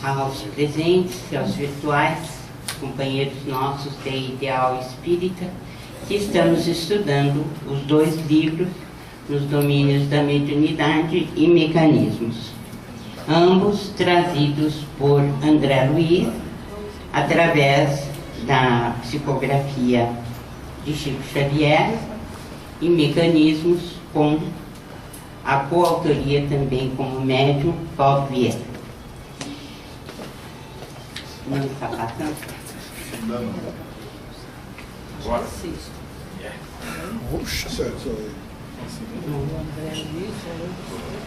aos presentes e aos virtuais, companheiros nossos de Ideal Espírita, que estamos estudando os 2 livros nos domínios da mediunidade e mecanismos, ambos trazidos por André Luiz, através da psicografia de Chico Xavier, e mecanismos com a coautoria também como médium Paulo Vieira. Não está passando? Agora. Puxa, certo.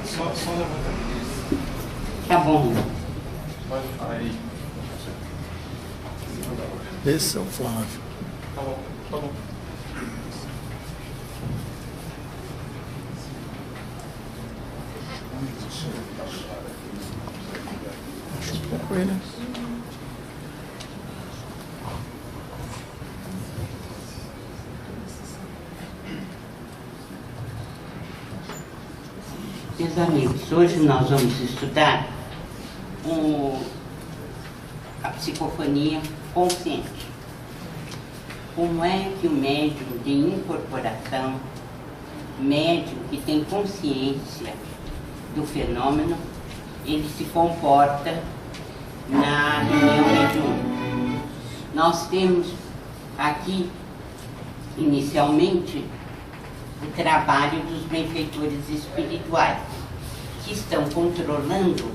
Só levanta. Tá bom. Aí. Esse é o Flávio. Tá bom, tá bom. Acho um pouco aí, né? Meus amigos, hoje nós vamos estudar a psicofonia consciente. Como é que o médium de incorporação, médium que tem consciência do fenômeno, ele se comporta na reunião mediúnica. Nós temos aqui, inicialmente, o trabalho dos benfeitores espirituais, que estão controlando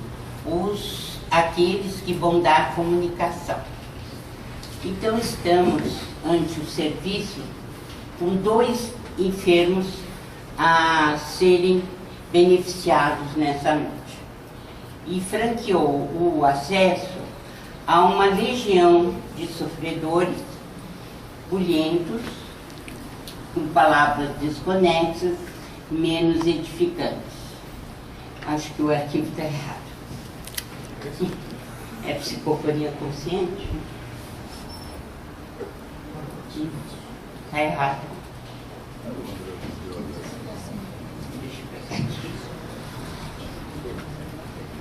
aqueles que vão dar comunicação. Então estamos ante o serviço com 2 enfermos a serem beneficiados nessa noite. E franqueou o acesso a uma legião de sofredores bulhentos, com palavras desconexas, menos edificantes. Acho que o arquivo está errado. É psicofonia consciente? Está errado. Deixa eu pegar aqui.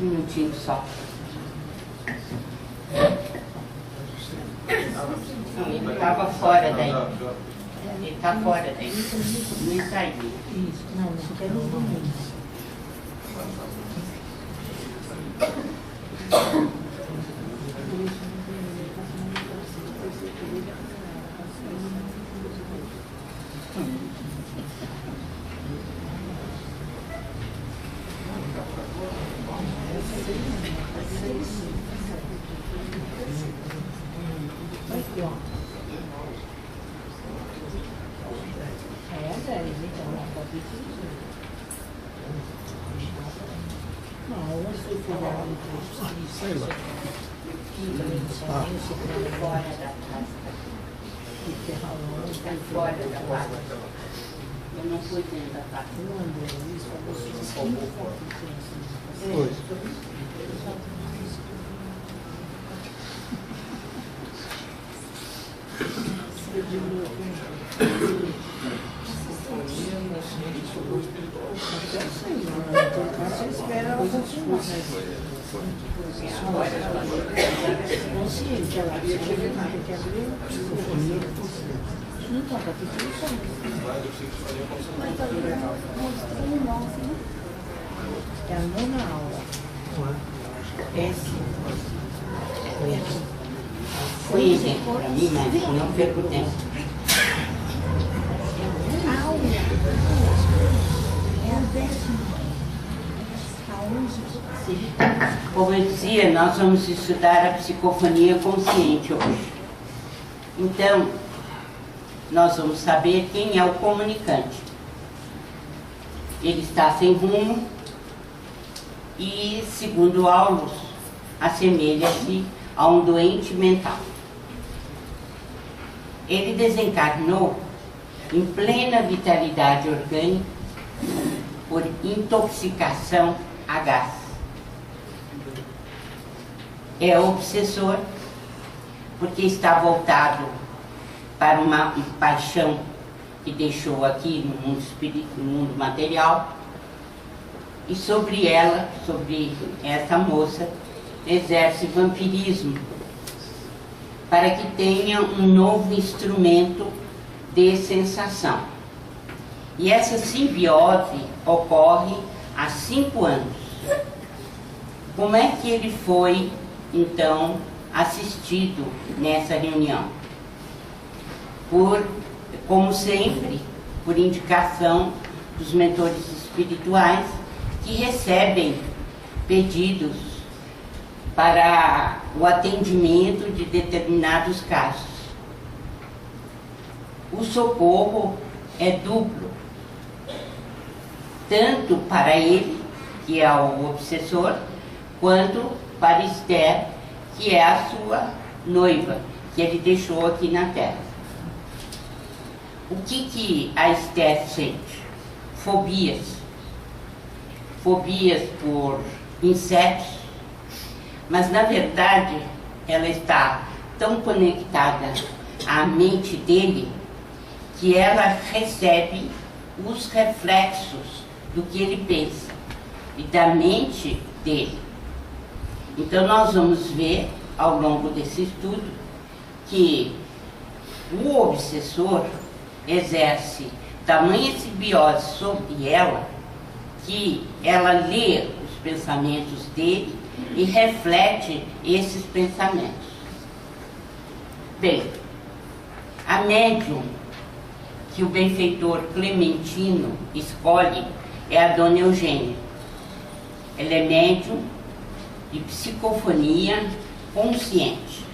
Um minutinho só. Não, ele estava fora daí. Ele está fora daí. Não saiu. Isso, não quero dormir. Sei lá. Fora da casa. Fora da casa. Eu não fui dentro da casa. Foi. Espera ela continuar. Consciente, ela tem que abrir. Não está para tudo isso. É a 9ª aula. Foi exemplo para mim, mas não perco tempo. Como eu dizia, nós vamos estudar a psicofonia consciente hoje. Então, nós vamos saber quem é o comunicante. Ele está sem rumo e, segundo Aulus, assemelha-se a um doente mental. Ele desencarnou em plena vitalidade orgânica por intoxicação a gás. É obsessor porque está voltado para uma paixão que deixou aqui no mundo espírito, no mundo material, e sobre ela, sobre essa moça, exerce vampirismo, para que tenha um novo instrumento de sensação. E essa simbiose ocorre há 5 anos. Como é que ele foi, então, assistido nessa reunião? Como sempre, por indicação dos mentores espirituais, que recebem pedidos para o atendimento de determinados casos. O socorro é duplo, tanto para ele, que é o obsessor, quanto para Esther, que é a sua noiva, que ele deixou aqui na Terra. O que a Esther sente? Fobias. Fobias por insetos, mas na verdade ela está tão conectada à mente dele que ela recebe os reflexos do que ele pensa e da mente dele. Então nós vamos ver ao longo desse estudo que o obsessor exerce tamanha simbiose sobre ela que ela lê os pensamentos dele e reflete esses pensamentos. Bem, a médium que o benfeitor Clementino escolhe é a Dona Eugênia. Ela é médium de psicofonia consciente.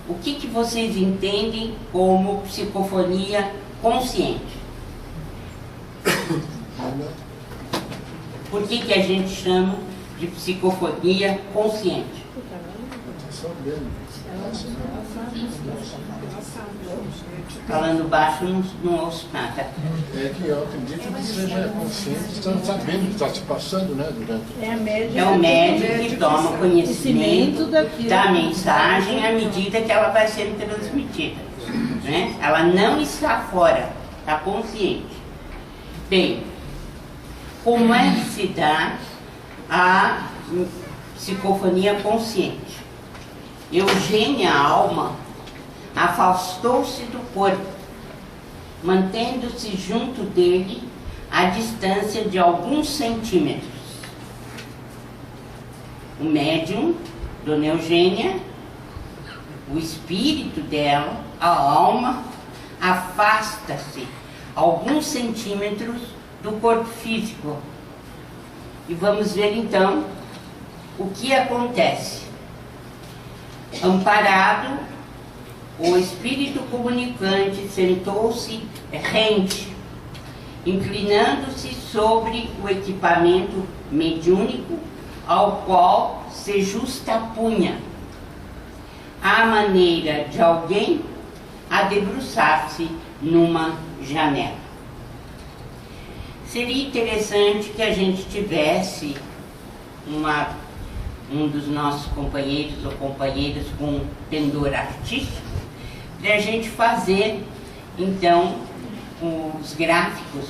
O que vocês entendem como psicofonia consciente? Por que a gente chama de psicofonia consciente? Falando baixo, não ouço nada. É que eu acredito que seja consciente, estão sabendo o que está se passando, né? Durante... É o médium que toma conhecimento da mensagem à medida que ela vai sendo transmitida. Né? Ela não está fora, está consciente. Bem, como é que se dá a psicofonia consciente? Eugênia, a alma, afastou-se do corpo, mantendo-se junto dele a distância de alguns centímetros. O médium, Dona Eugênia, o espírito dela, a alma, afasta-se alguns centímetros do corpo físico. E vamos ver então o que acontece. Amparado, o espírito comunicante sentou-se rente, inclinando-se sobre o equipamento mediúnico ao qual se justapunha, à maneira de alguém a debruçar-se numa janela. Seria interessante que a gente tivesse um dos nossos companheiros ou companheiras com pendor artístico, para a gente fazer, então, os gráficos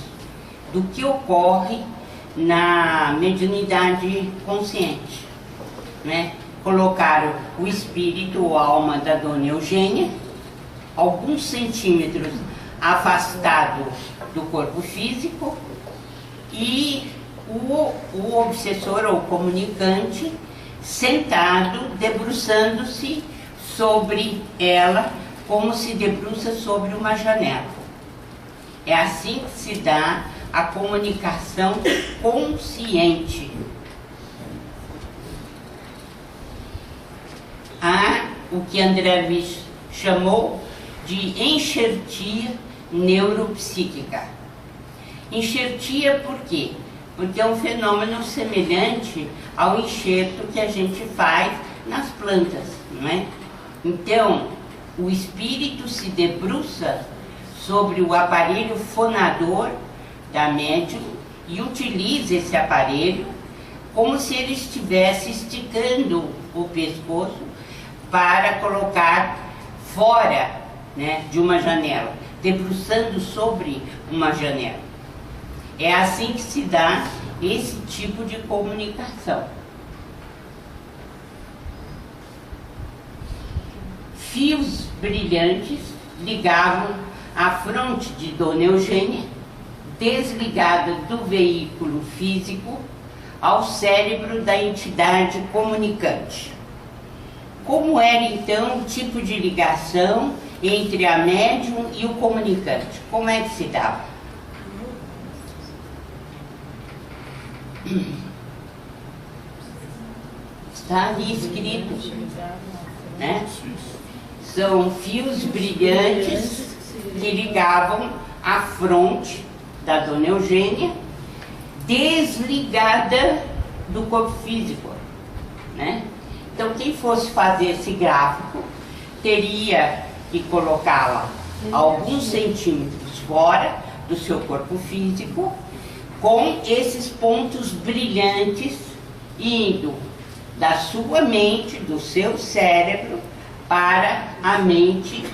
do que ocorre na mediunidade consciente. Né? Colocaram o espírito ou alma da Dona Eugênia, alguns centímetros afastado do corpo físico, e o obsessor ou comunicante sentado, debruçando-se sobre ela, como se debruça sobre uma janela. É assim que se dá a comunicação consciente. Há o que André Luiz chamou de enxertia neuropsíquica. Enxertia por quê? Porque é um fenômeno semelhante ao enxerto que a gente faz nas plantas, não é? Então, o espírito se debruça sobre o aparelho fonador da médium e utiliza esse aparelho como se ele estivesse esticando o pescoço para colocar fora, né, de uma janela, debruçando sobre uma janela. É assim que se dá esse tipo de comunicação. fios brilhantes ligavam a fronte de Dona Eugênia, desligada do veículo físico, ao cérebro da entidade comunicante. Como era então o tipo de ligação entre a médium e o comunicante? Como é que se dava? Está ali escrito, né? São fios brilhantes que ligavam a fronte da Dona Eugênia, desligada do corpo físico, né? Então, quem fosse fazer esse gráfico teria que colocá-la alguns centímetros fora do seu corpo físico, com esses pontos brilhantes indo da sua mente, do seu cérebro, para a mente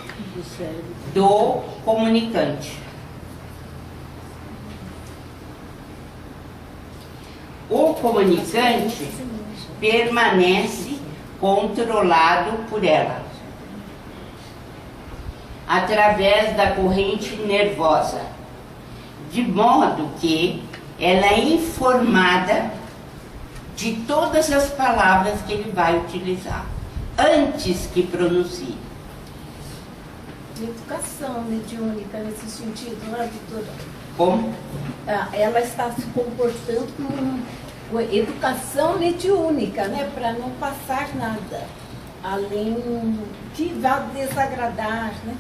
do comunicante. O comunicante permanece controlado por ela, através da corrente nervosa, de modo que ela é informada de todas as palavras que ele vai utilizar, antes que pronuncie. Educação mediúnica nesse sentido, não é, doutora? Como? Ela está se comportando como educação mediúnica, né? Para não passar nada, além que vá desagradar, né?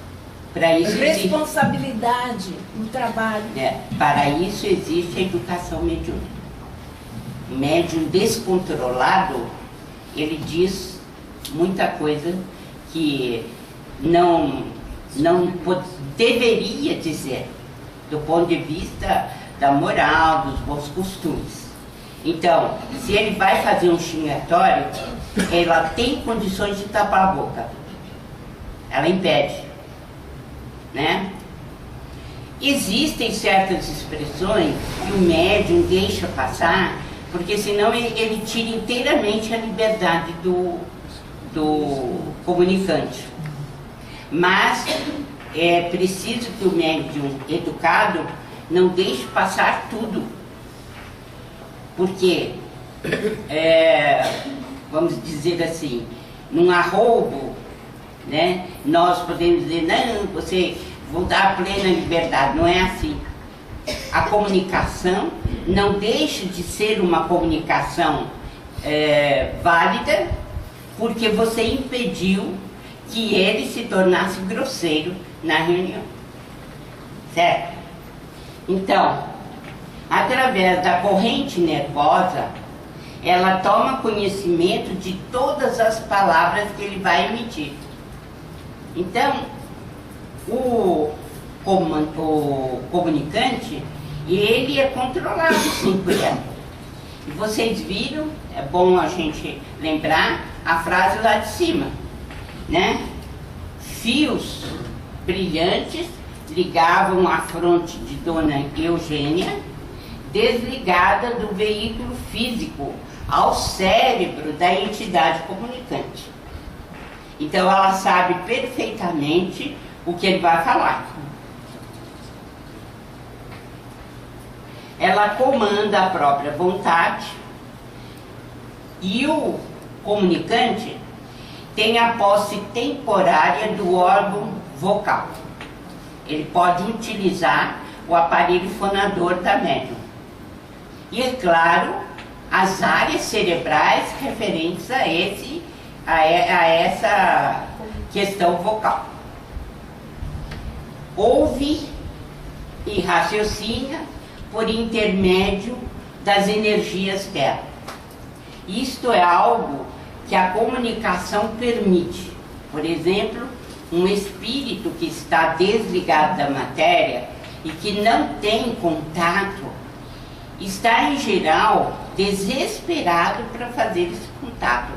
Para isso responsabilidade no trabalho. Para isso existe a educação mediúnica. O médium descontrolado, ele diz muita coisa que não deveria dizer, do ponto de vista da moral, dos bons costumes. Então, se ele vai fazer um xingatório, ela tem condições de tapar a boca. Ela impede, né? Existem certas expressões que o médium deixa passar, porque senão ele tira inteiramente a liberdade do comunicante. Mas é preciso que o médium educado não deixe passar tudo, porque, vamos dizer assim, num arroubo, né, nós podemos dizer, não, você vou dar plena liberdade. Não é assim. A comunicação não deixa de ser uma comunicação válida, porque você impediu que ele se tornasse grosseiro na reunião. Certo? Então, através da corrente nervosa, ela toma conhecimento de todas as palavras que ele vai emitir. Então, o comunicante, ele é controlado sim por ela. E vocês viram, é bom a gente lembrar a frase lá de cima, né? Fios brilhantes ligavam a fronte de Dona Eugênia, desligada do veículo físico, ao cérebro da entidade comunicante. Então ela sabe perfeitamente o que ele vai falar. Ela comanda a própria vontade e o comunicante tem a posse temporária do órgão vocal. Ele pode utilizar o aparelho fonador da médium. E, é claro, as áreas cerebrais referentes a essa questão vocal. Ouve e raciocina por intermédio das energias dela. Isto é algo que a comunicação permite. Por exemplo, um espírito que está desligado da matéria e que não tem contato, está em geral desesperado para fazer esse contato,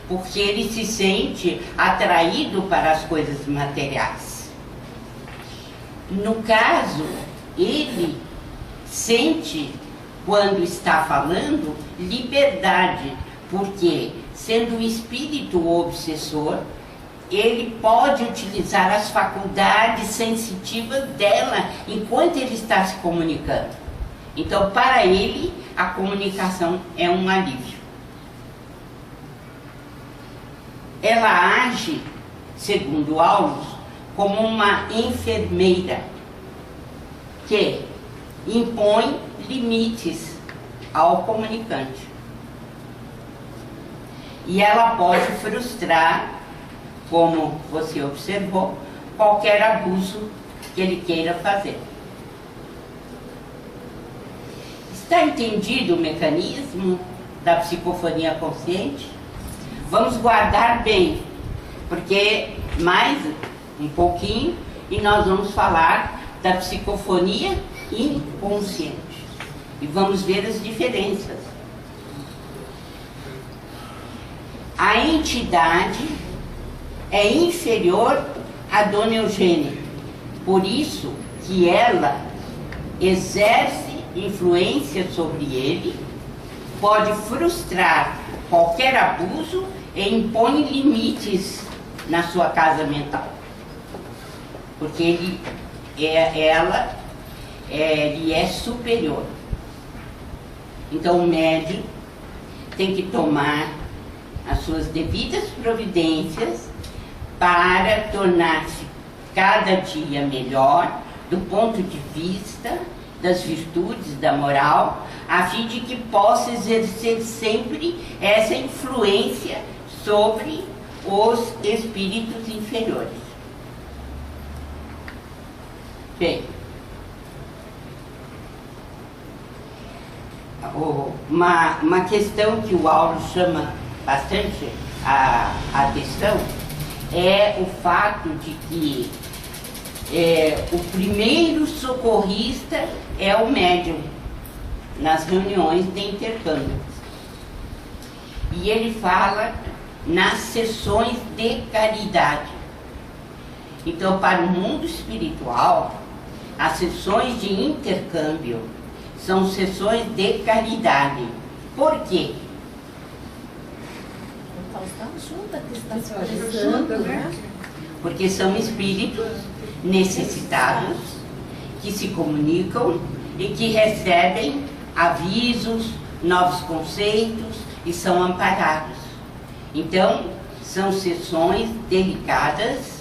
porque ele se sente atraído para as coisas materiais. No caso, ele sente, quando está falando, liberdade, porque, sendo o espírito obsessor, ele pode utilizar as faculdades sensitivas dela enquanto ele está se comunicando. Então, para ele, a comunicação é um alívio. Ela age, segundo Aulus, como uma enfermeira que impõe limites ao comunicante. E ela pode frustrar, como você observou, qualquer abuso que ele queira fazer. Está entendido o mecanismo da psicofonia consciente? Vamos guardar bem, porque mais um pouquinho e nós vamos falar da psicofonia inconsciente. E vamos ver as diferenças. A entidade é inferior à Dona Eugênia. Por isso que ela exerce influência sobre ele, pode frustrar qualquer abuso e impõe limites na sua casa mental. Porque ela lhe é superior. Então o médium tem que tomar as suas devidas providências para tornar-se cada dia melhor do ponto de vista das virtudes, da moral, a fim de que possa exercer sempre essa influência sobre os espíritos inferiores. Bem, uma questão que o Aulus chama bastante a atenção é o fato de que o primeiro socorrista é o médium nas reuniões de intercâmbio. E ele fala nas sessões de caridade. Então, para o mundo espiritual, as sessões de intercâmbio são sessões de caridade. Por quê? Porque são espíritos necessitados que se comunicam e que recebem avisos, novos conceitos e são amparados. Então, são sessões delicadas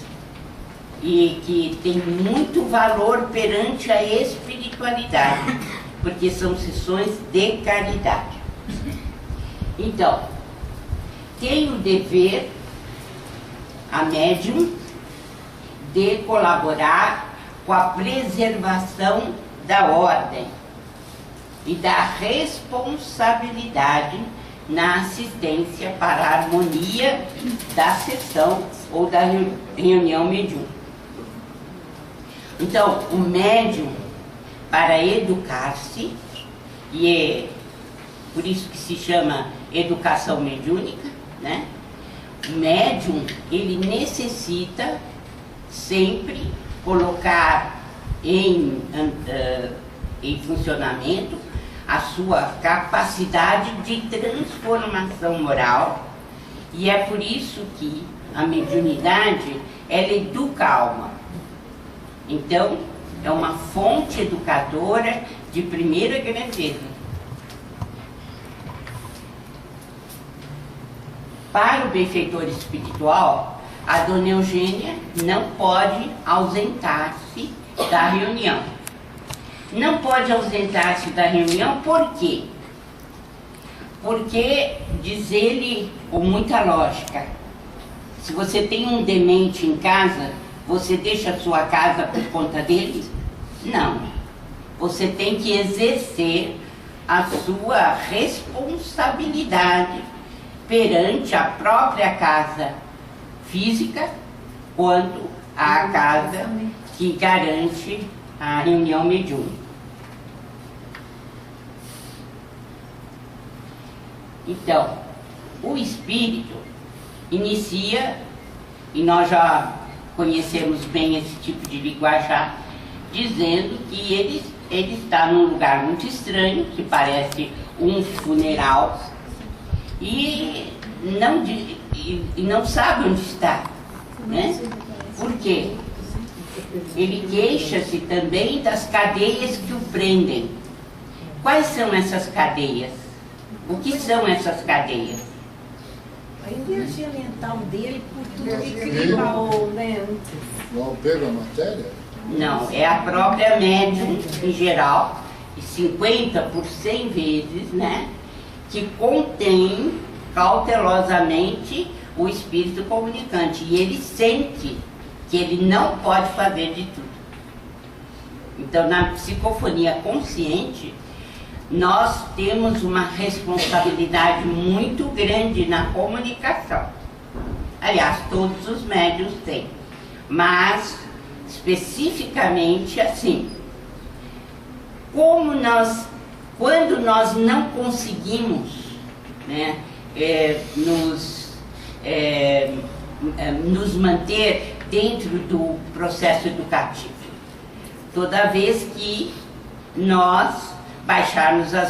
e que têm muito valor perante a espiritualidade, porque são sessões de caridade. Então, tem o dever, a médium, de colaborar com a preservação da ordem e da responsabilidade na assistência para a harmonia da sessão ou da reunião mediúnica. Então, o médium, para educar-se, e é por isso que se chama educação mediúnica, né? O médium, ele necessita sempre colocar em funcionamento a sua capacidade de transformação moral, e é por isso que a mediunidade, ela educa a alma. Então, é uma fonte educadora de primeira grandeza. Para o benfeitor espiritual, a Dona Eugênia não pode ausentar-se da reunião. Não pode ausentar-se da reunião, por quê? Porque, diz ele com muita lógica, se você tem um demente em casa, você deixa a sua casa por conta dele? Não. Você tem que exercer a sua responsabilidade perante a própria casa física, quanto à casa que garante a reunião mediúnica. Então, o espírito inicia, e nós já conhecemos bem esse tipo de linguajar, dizendo que ele está num lugar muito estranho, que parece um funeral, e não sabe onde está. né? Por quê? Ele queixa-se também das cadeias que o prendem. Quais são essas cadeias? O que são essas cadeias? A energia mental dele, por tudo que criou, né? Não pega a matéria? Não, é a própria médium em geral, e 50 por 100 vezes, né? Que contém cautelosamente o espírito comunicante. E ele sente que ele não pode fazer de tudo. Então, na psicofonia consciente, nós temos uma responsabilidade muito grande na comunicação. Aliás, todos os médiuns têm, mas especificamente assim. Quando nós não conseguimos, né, nos manter dentro do processo educativo, toda vez que nós baixarmos a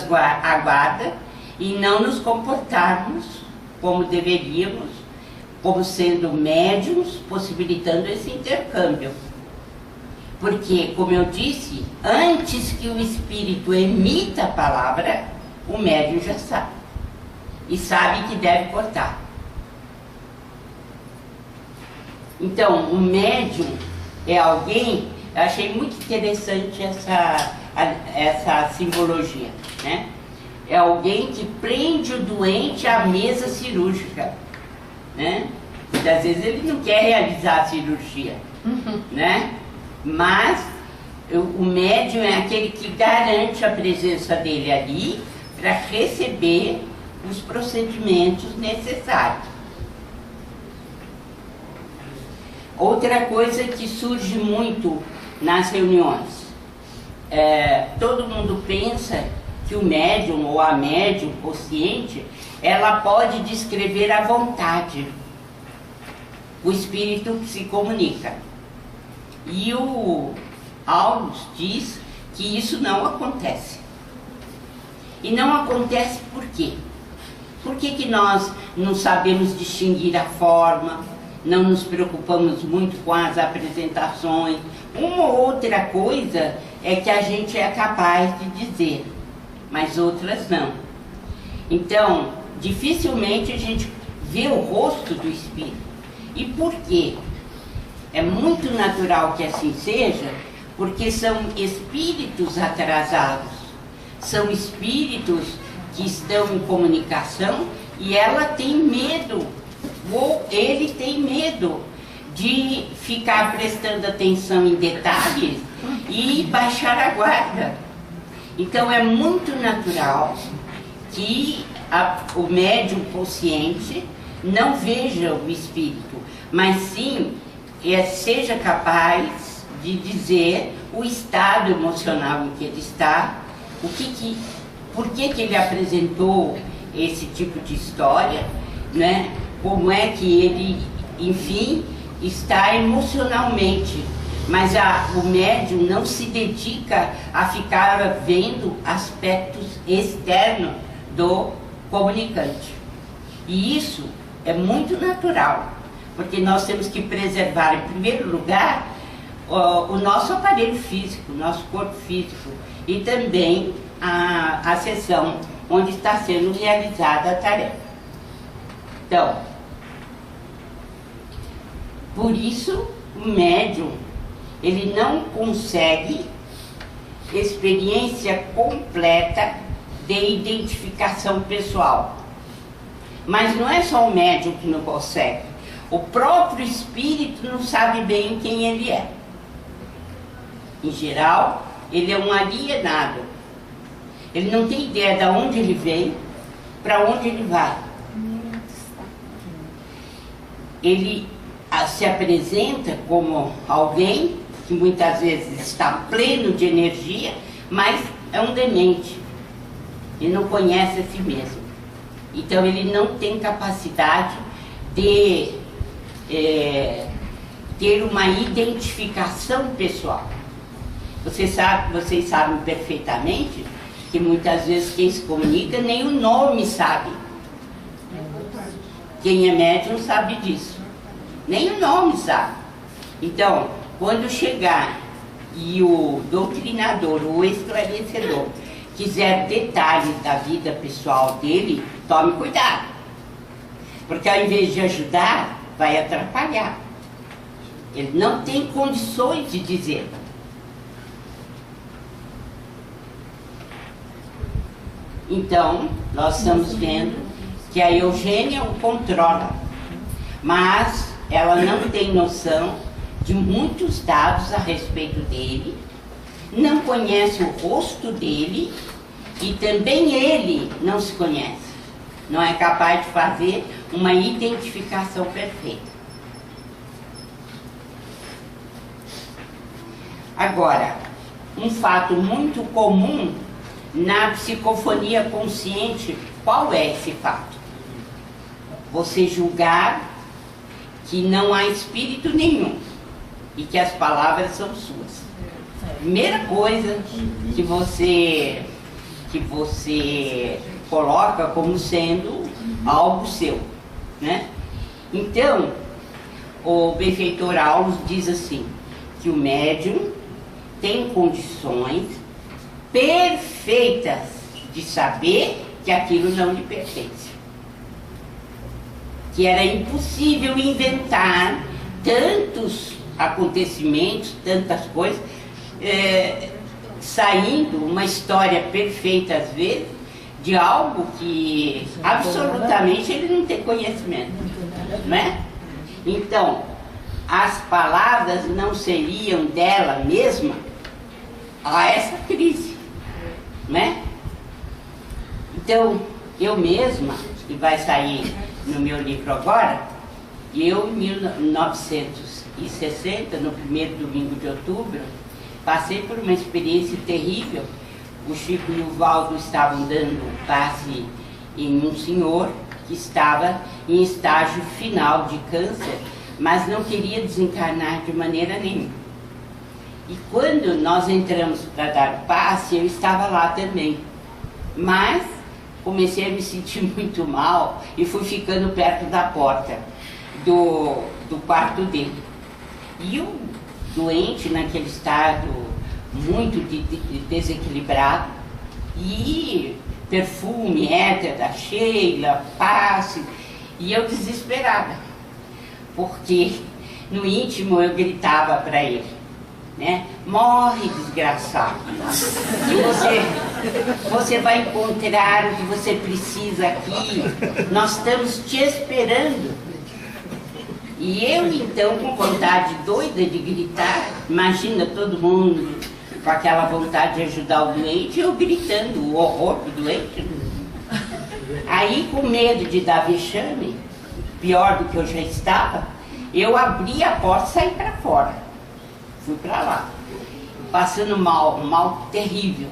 guarda e não nos comportarmos como deveríamos, como sendo médiums, possibilitando esse intercâmbio. Porque, como eu disse, antes que o espírito emita a palavra, o médium já sabe. E sabe que deve cortar. Então, o médium é alguém, eu achei muito interessante essa simbologia, né? É alguém que prende o doente à mesa cirúrgica, né? Muitas vezes ele não quer realizar a cirurgia, né? Mas o médium é aquele que garante a presença dele ali para receber os procedimentos necessários. Outra coisa que surge muito nas reuniões, todo mundo pensa que o médium ou a médium consciente, ela pode descrever à vontade o espírito que se comunica. E o Aulus diz que isso não acontece. E não acontece por quê? Por que nós não sabemos distinguir a forma, não nos preocupamos muito com as apresentações? Uma ou outra coisa é que a gente é capaz de dizer, mas outras não. Então, dificilmente a gente vê o rosto do espírito. E por quê? É muito natural que assim seja, porque são espíritos atrasados, são espíritos que estão em comunicação e ela tem medo, ou ele tem medo de ficar prestando atenção em detalhes e baixar a guarda. Então é muito natural que o médium consciente não veja o espírito, mas sim seja capaz de dizer o estado emocional em que ele está, por que ele apresentou esse tipo de história, né? Como é que ele, enfim, está emocionalmente. Mas o médium não se dedica a ficar vendo aspectos externos do comunicante. E isso é muito natural, porque nós temos que preservar, em primeiro lugar, o nosso aparelho físico, o nosso corpo físico, e também a sessão onde está sendo realizada a tarefa. Então, por isso, o médium, ele não consegue experiência completa de identificação pessoal. Mas não é só o médium que não consegue. O próprio espírito não sabe bem quem ele é. Em geral, ele é um alienado. Ele não tem ideia de onde ele vem, para onde ele vai. Ele se apresenta como alguém que muitas vezes está pleno de energia, mas é um demente. Ele não conhece a si mesmo. Então ele não tem capacidade de ter uma identificação pessoal. Vocês sabem perfeitamente que muitas vezes quem se comunica nem o nome sabe. Quem é médium sabe disso, nem o nome sabe. Então, quando chegar e o doutrinador, o esclarecedor, quiser detalhes da vida pessoal dele, tome cuidado. Porque ao invés de ajudar, vai atrapalhar. Ele não tem condições de dizer. Então, nós estamos vendo que a Eugênia o controla, mas ela não tem noção de muitos dados a respeito dele, não conhece o rosto dele e também ele não se conhece. Não é capaz de fazer uma identificação perfeita. Agora, um fato muito comum na psicofonia consciente, qual é esse fato? Você julgar que não há espírito nenhum e que as palavras são suas. Primeira coisa que você coloca como sendo algo seu, né? Então, o benfeitor Aulos diz assim, que o médium tem condições perfeitas de saber que aquilo não lhe pertence. Que era impossível inventar tantos acontecimentos, tantas coisas, saindo uma história perfeita às vezes, de algo que absolutamente ele não tem conhecimento, né? Então, as palavras não seriam dela mesma a essa crise, né? Então, eu mesma, e vai sair no meu livro agora, eu em 1960, no primeiro domingo de outubro, passei por uma experiência terrível. O Chico e o Valdo estavam dando passe em um senhor que estava em estágio final de câncer, mas não queria desencarnar de maneira nenhuma. E quando nós entramos para dar o passe, eu estava lá também. Mas comecei a me sentir muito mal e fui ficando perto da porta do quarto dele. E o doente, naquele estado muito desequilibrado, e perfume, éter da Sheila, passe, e eu desesperada, porque no íntimo eu gritava para ele, né? Morre, desgraçado. E você vai encontrar o que você precisa aqui. Nós estamos te esperando. E eu, então, com vontade doida de gritar, imagina todo mundo com aquela vontade de ajudar o doente, eu gritando o horror do doente. Aí, com medo de dar vexame, pior do que eu já estava, eu abri a porta e saí para fora. Fui para lá, passando mal, um mal terrível.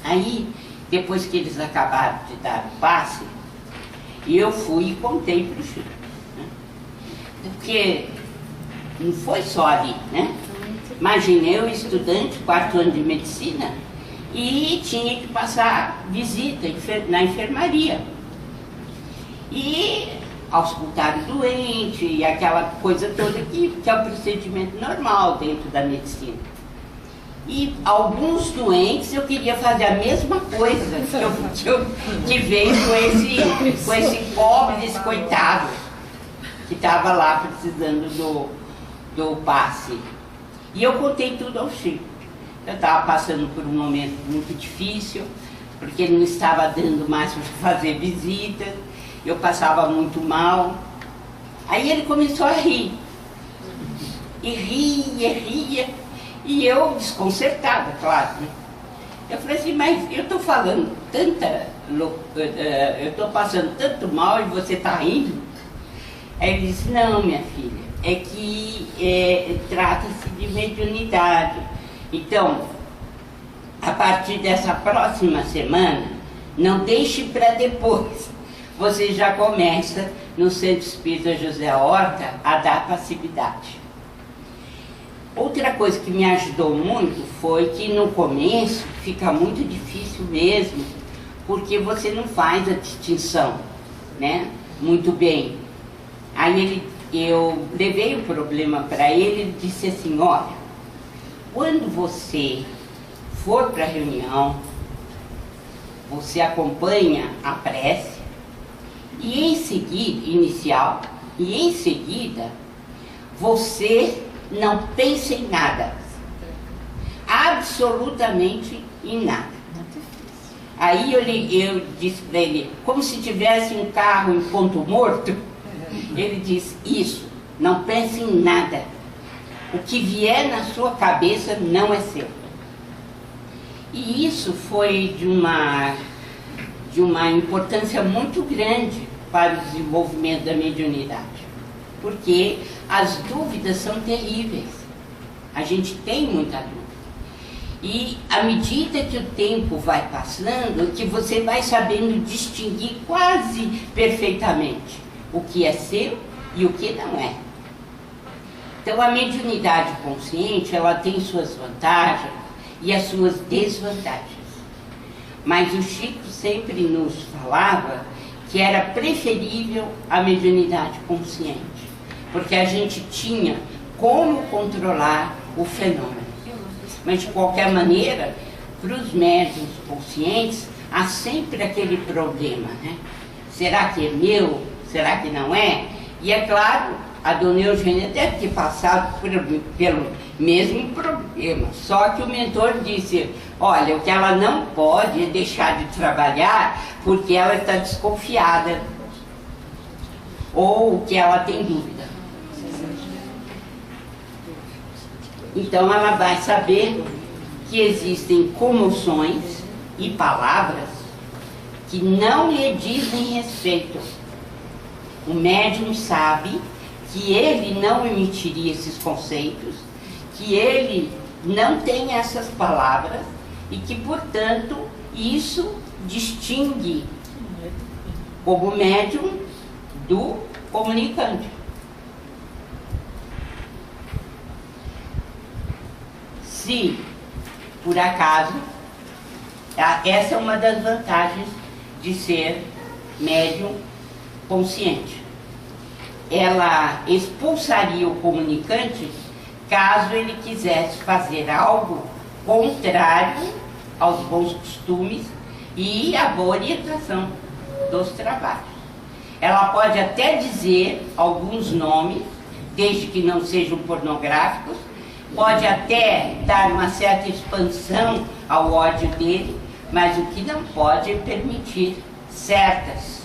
Aí, depois que eles acabaram de dar o passe, eu fui e contei para o Chico. Porque não foi só ali, né? Imagina, eu estudante, 4º ano de medicina, e tinha que passar visita na enfermaria. E auscultar o doente, e aquela coisa toda que é o procedimento normal dentro da medicina. E alguns doentes eu queria fazer a mesma coisa que veio com esse pobre, esse coitado, que estava lá precisando do passe. E eu contei tudo ao Chico. Eu estava passando por um momento muito difícil, porque ele não estava dando mais para fazer visita, eu passava muito mal. Aí ele começou a rir. E ria, e eu desconcertada, claro, né? Eu falei assim, mas eu estou falando eu estou passando tanto mal e você está rindo? Aí ele disse, não, minha filha, é que trata-se de mediunidade. Então, a partir dessa próxima semana, não deixe para depois. Você já começa no Centro Espírita José Horta a dar passividade. Outra coisa que me ajudou muito foi que no começo fica muito difícil mesmo, porque você não faz a distinção, né, muito bem. Aí ele eu levei o problema para ele, ele disse assim, olha, quando você for para a reunião, você acompanha a prece e em seguida, inicial, e em seguida, você não pensa em nada, absolutamente em nada. Aí eu disse para ele, como se tivesse um carro em ponto morto, ele disse, isso, não pense em nada. O que vier na sua cabeça não é seu. E isso foi de uma importância muito grande para o desenvolvimento da mediunidade. Porque as dúvidas são terríveis. A gente tem muita dúvida. E à medida que o tempo vai passando, que você vai sabendo distinguir quase perfeitamente o que é seu e o que não é. Então a mediunidade consciente, ela tem suas vantagens e as suas desvantagens. Mas o Chico sempre nos falava que era preferível a mediunidade consciente, porque a gente tinha como controlar o fenômeno. Mas de qualquer maneira, para os médiuns conscientes, há sempre aquele problema, né? Será que é meu? Será que não é? E é claro, a dona Eugênia deve ter passado pelo mesmo problema. Só que o mentor disse, olha, o que ela não pode é deixar de trabalhar porque ela está desconfiada ou que ela tem dúvida. Então ela vai saber que existem comoções e palavras que não lhe dizem respeito. O médium sabe que ele não emitiria esses conceitos, que ele não tem essas palavras e que, portanto, isso distingue como médium do comunicante. Se, por acaso, essa é uma das vantagens de ser médium consciente. Ela expulsaria o comunicante caso ele quisesse fazer algo contrário aos bons costumes e à boa orientação dos trabalhos. Ela pode até dizer alguns nomes, desde que não sejam pornográficos, pode até dar uma certa expansão ao ódio dele, mas o que não pode é permitir certas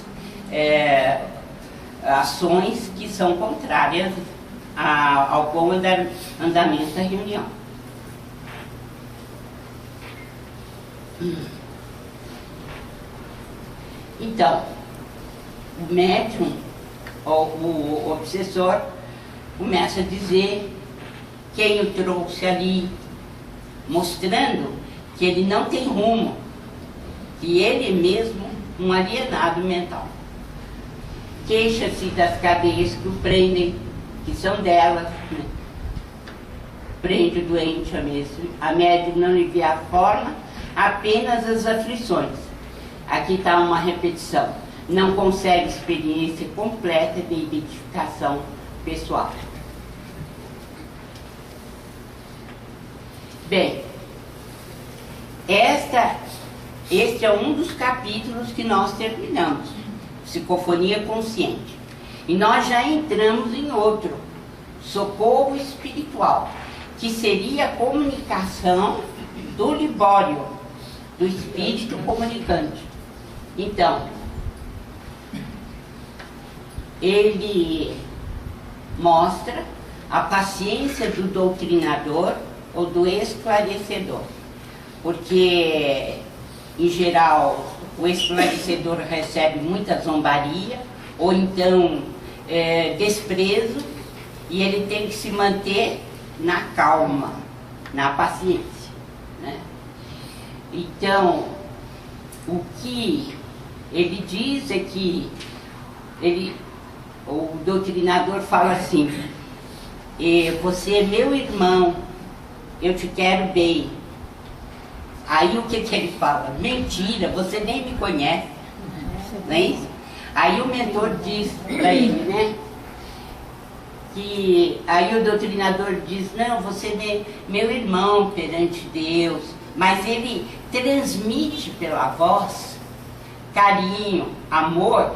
ações que são contrárias ao bom andamento da reunião. Então, o médium, ou o obsessor, começa a dizer quem o trouxe ali, mostrando que ele não tem rumo, que ele é mesmo um alienado mental. Queixa-se das cadeias que o prendem, que são delas, né? Prende o doente a médium não lhe vê a forma, apenas as aflições. Aqui está uma repetição. Não consegue experiência completa de identificação pessoal. Bem, este é um dos capítulos que nós terminamos, Psicofonia Consciente. E nós já entramos em outro, Socorro Espiritual, que seria a comunicação do Libório, do espírito comunicante. Então, ele mostra a paciência do doutrinador ou do esclarecedor, porque em geral o esclarecedor recebe muita zombaria ou então desprezo, e ele tem que se manter na calma, na paciência, né? Então, o que ele diz é que o doutrinador fala assim, você é meu irmão, eu te quero bem. Aí o que ele fala? Mentira, você nem me conhece. Não é isso? Aí o mentor diz para ele, né? que aí o doutrinador diz, não, você é meu irmão perante Deus, mas ele transmite pela voz carinho, amor,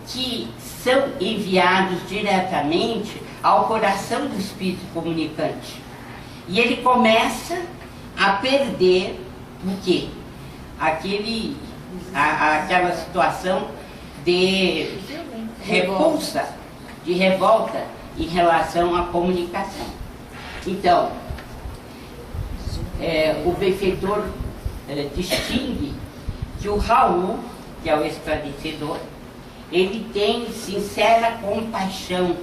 que são enviados diretamente ao coração do Espírito comunicante. E ele começa a perder o quê? Aquela situação de repulsa, de revolta em relação à comunicação. Então, o benfeitor distingue que o Raul, que é o esclarecedor, ele tem sincera compaixão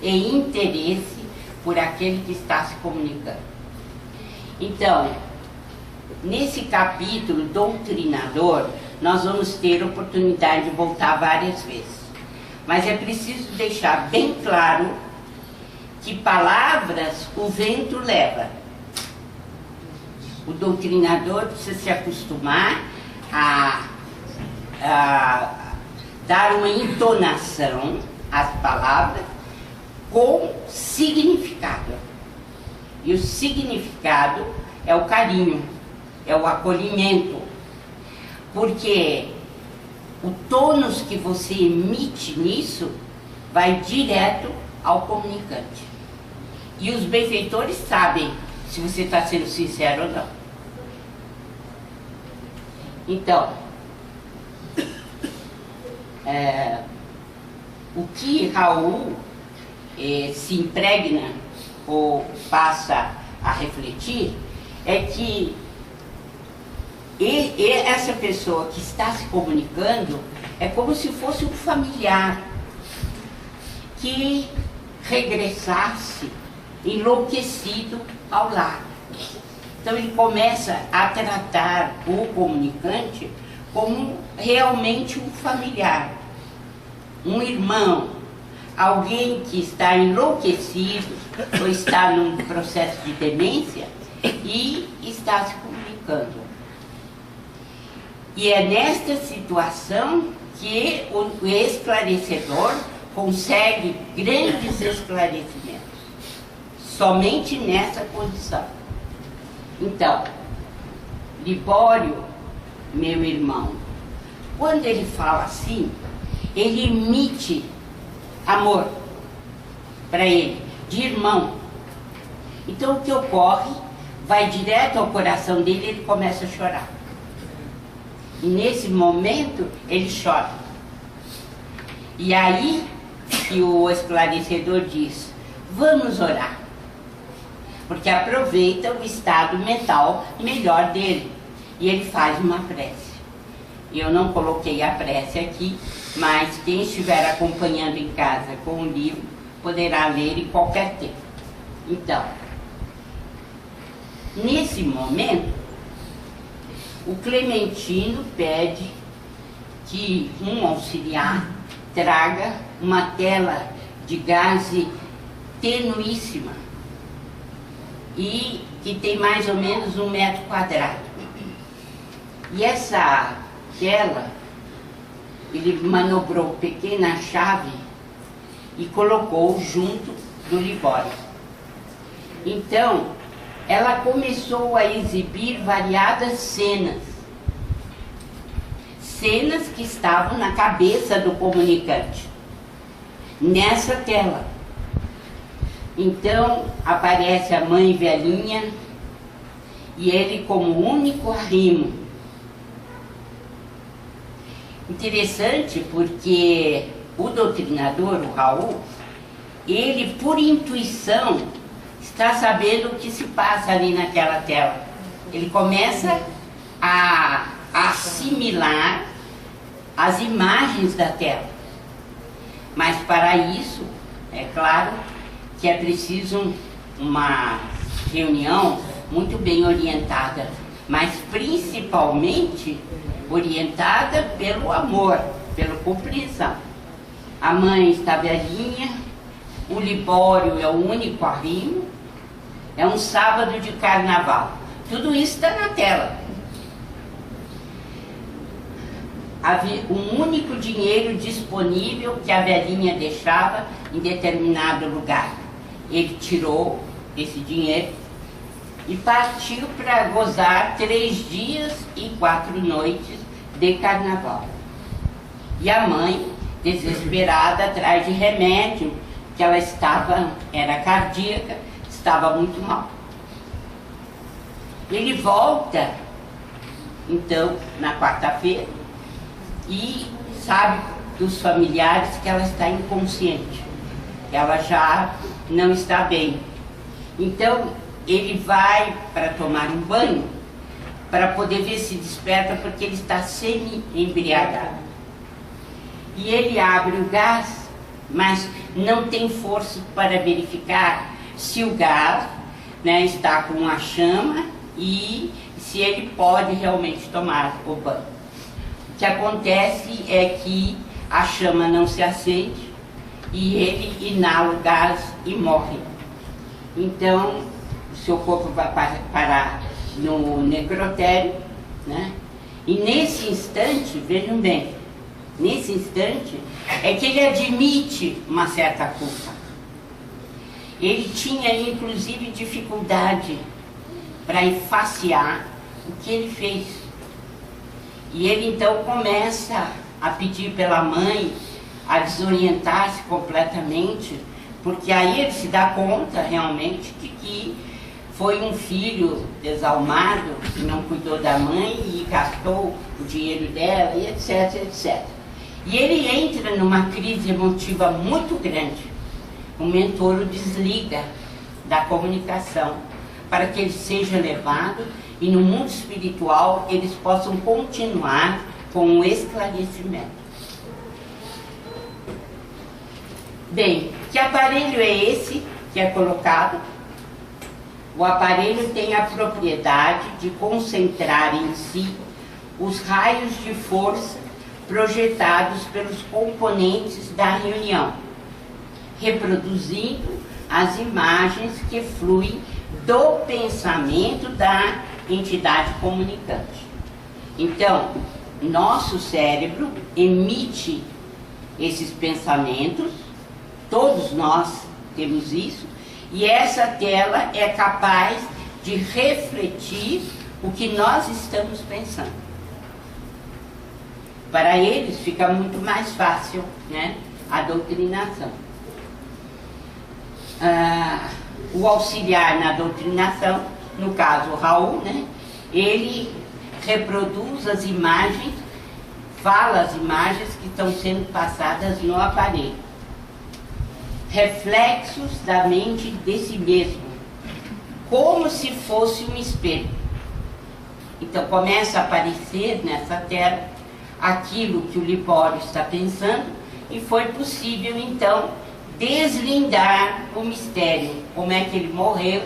e interesse por aquele que está se comunicando. Então, nesse capítulo doutrinador, nós vamos ter oportunidade de voltar várias vezes. Mas é preciso deixar bem claro que palavras o vento leva. O doutrinador precisa se acostumar a dar uma entonação às palavras com significado. E o significado é o carinho, é o acolhimento. Porque o tônus que você emite nisso vai direto ao comunicante. E os benfeitores sabem se você está sendo sincero ou não. Então, o que Raul se impregna ou passa a refletir é que essa pessoa que está se comunicando é como se fosse um familiar que regressasse enlouquecido ao lar. Então ele começa a tratar o comunicante como realmente um familiar, um irmão, alguém que está enlouquecido ou está num processo de demência e está se comunicando. E é nesta situação que o esclarecedor consegue grandes esclarecimentos. Somente nessa condição. Então, Libório, meu irmão, quando ele fala assim, ele emite amor para ele, de irmão. Então o que ocorre, vai direto ao coração dele e ele começa a chorar. E nesse momento ele chora. E aí que o esclarecedor diz, vamos orar. Porque aproveita o estado mental melhor dele. E ele faz uma prece. Eu não coloquei a prece aqui, mas quem estiver acompanhando em casa com o livro, poderá ler em qualquer tempo. Então, nesse momento, o Clementino pede que um auxiliar traga uma tela de gaze tenuíssima e que tem mais ou menos 1 metro quadrado. E essa tela, ele manobrou pequena chave e colocou junto do Libório. Então, ela começou a exibir variadas cenas. Cenas que estavam na cabeça do comunicante, nessa tela. Então, aparece a mãe velhinha e ele como único arrimo. Interessante porque o doutrinador, o Raul, ele por intuição está sabendo o que se passa ali naquela tela. Ele começa a assimilar as imagens da tela. Mas para isso, é claro que é preciso uma reunião muito bem orientada, mas principalmente orientada pelo amor, pela compreensão. A mãe está velhinha, o Libório é o único arrimo, é um sábado de carnaval. Tudo isso está na tela. Havia um único dinheiro disponível que a velhinha deixava em determinado lugar. ele tirou esse dinheiro e partiu para gozar 3 dias e 4 noites de carnaval. E a mãe, desesperada, atrás de remédio, que ela era cardíaca, estava muito mal. Ele volta, então, na quarta-feira, e sabe dos familiares que ela está inconsciente, que ela já não está bem. Então, ele vai para tomar um banho, para poder ver se desperta, porque ele está semi-embriagado. E ele abre o gás, mas não tem força para verificar se o gás, né, está com a chama e se ele pode realmente tomar o banho. O que acontece é que a chama não se acende e ele inala o gás e morre. Então, o seu corpo vai parar no necrotério, né? E nesse instante, vejam bem, nesse instante é que ele admite uma certa culpa. Ele tinha, inclusive, dificuldade para enfaciar o que ele fez. E ele, então, começa a pedir pela mãe, a desorientar-se completamente, porque aí ele se dá conta, realmente, de que foi um filho desalmado, que não cuidou da mãe e gastou o dinheiro dela, e etc, etc. E ele entra numa crise emotiva muito grande. O mentor o desliga da comunicação para que ele seja levado e no mundo espiritual eles possam continuar com o esclarecimento. Bem, que aparelho é esse que é colocado? O aparelho tem a propriedade de concentrar em si os raios de força projetados pelos componentes da reunião, reproduzindo as imagens que fluem do pensamento da entidade comunicante. Então, nosso cérebro emite esses pensamentos, todos nós temos isso, e essa tela é capaz de refletir o que nós estamos pensando. Para eles fica muito mais fácil, né, a doutrinação. O auxiliar na doutrinação, no caso o Raul, né, ele reproduz as imagens, fala as imagens que estão sendo passadas no aparelho. Reflexos da mente de si mesmo, como se fosse um espelho. Então começa a aparecer nessa tela aquilo que o Libório está pensando e foi possível então deslindar o mistério, como é que ele morreu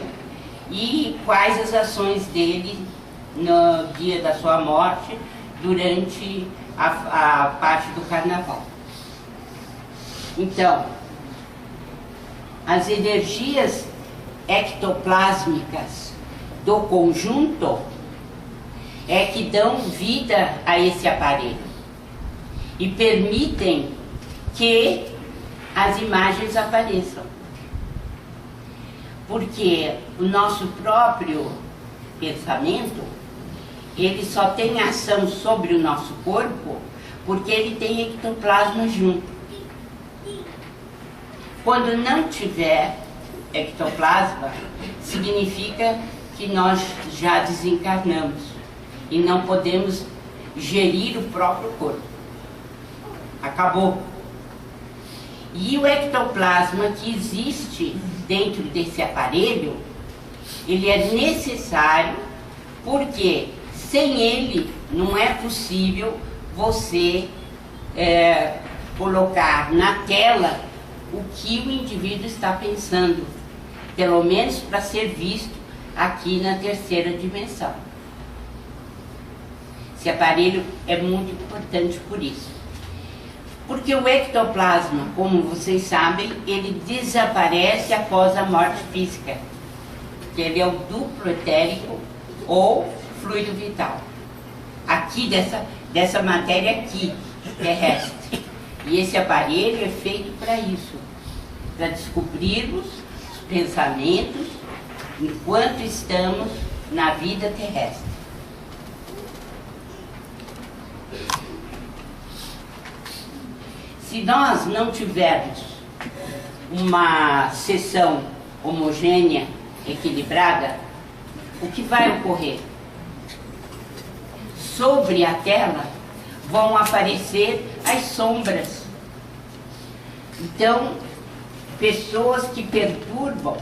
e quais as ações dele no dia da sua morte, durante a parte do carnaval. Então, as energias ectoplásmicas do conjunto é que dão vida a esse aparelho e permitem que as imagens apareçam. Porque o nosso próprio pensamento, ele só tem ação sobre o nosso corpo porque ele tem ectoplasma junto. Quando não tiver ectoplasma, significa que nós já desencarnamos e não podemos gerir o próprio corpo. Acabou. E o ectoplasma que existe dentro desse aparelho, ele é necessário porque sem ele não é possível você colocar na tela o que o indivíduo está pensando, pelo menos para ser visto aqui na terceira dimensão. Esse aparelho é muito importante por isso. Porque o ectoplasma, como vocês sabem, ele desaparece após a morte física. Que ele é o duplo etérico ou fluido vital. Aqui, dessa matéria aqui, terrestre. E esse aparelho é feito para isso. Para descobrirmos os pensamentos enquanto estamos na vida terrestre. Se nós não tivermos uma sessão homogênea, equilibrada, o que vai ocorrer? Sobre a tela vão aparecer as sombras. Então, pessoas que perturbam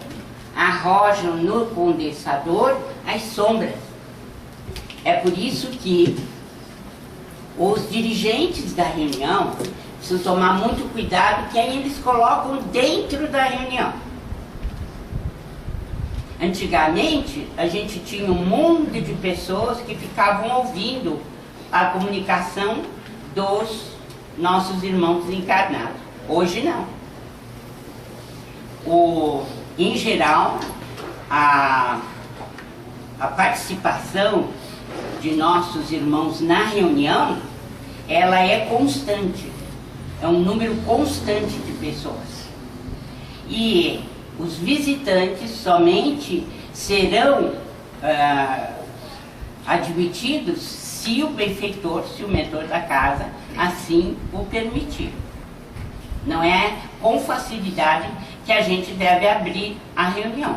arrojam no condensador as sombras. É por isso que os dirigentes da reunião precisam tomar muito cuidado que aí eles colocam dentro da reunião. Antigamente, a gente tinha um mundo de pessoas que ficavam ouvindo a comunicação dos nossos irmãos encarnados. Hoje não. Em geral, a participação de nossos irmãos na reunião, ela é constante. É um número constante de pessoas. E os visitantes somente serão admitidos se o benfeitor, se o mentor da casa assim o permitir. Não é com facilidade que a gente deve abrir a reunião.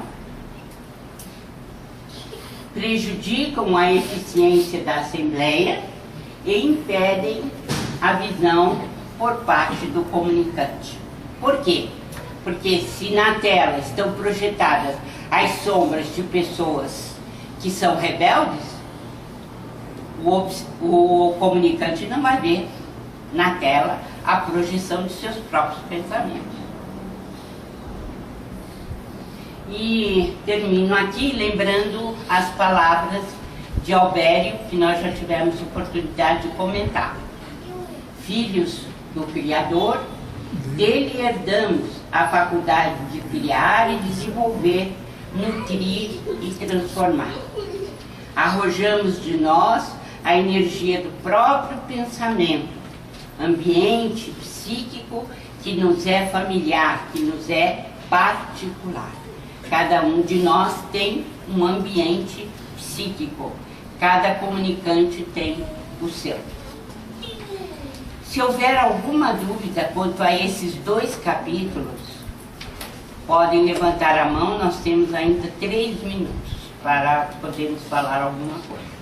Prejudicam a eficiência da Assembleia e impedem a visão por parte do comunicante. Por quê? Porque se na tela estão projetadas as sombras de pessoas que são rebeldes, o comunicante não vai ver na tela a projeção de seus próprios pensamentos. E termino aqui lembrando as palavras de Albério, que nós já tivemos oportunidade de comentar. Filhos do Criador, dele herdamos a faculdade de criar e desenvolver, nutrir e transformar. Arrojamos de nós a energia do próprio pensamento, ambiente psíquico que nos é familiar, que nos é particular. Cada um de nós tem um ambiente psíquico, cada comunicante tem o seu. Se houver alguma dúvida quanto a esses 2 capítulos, podem levantar a mão, nós temos ainda 3 minutos para podermos falar alguma coisa.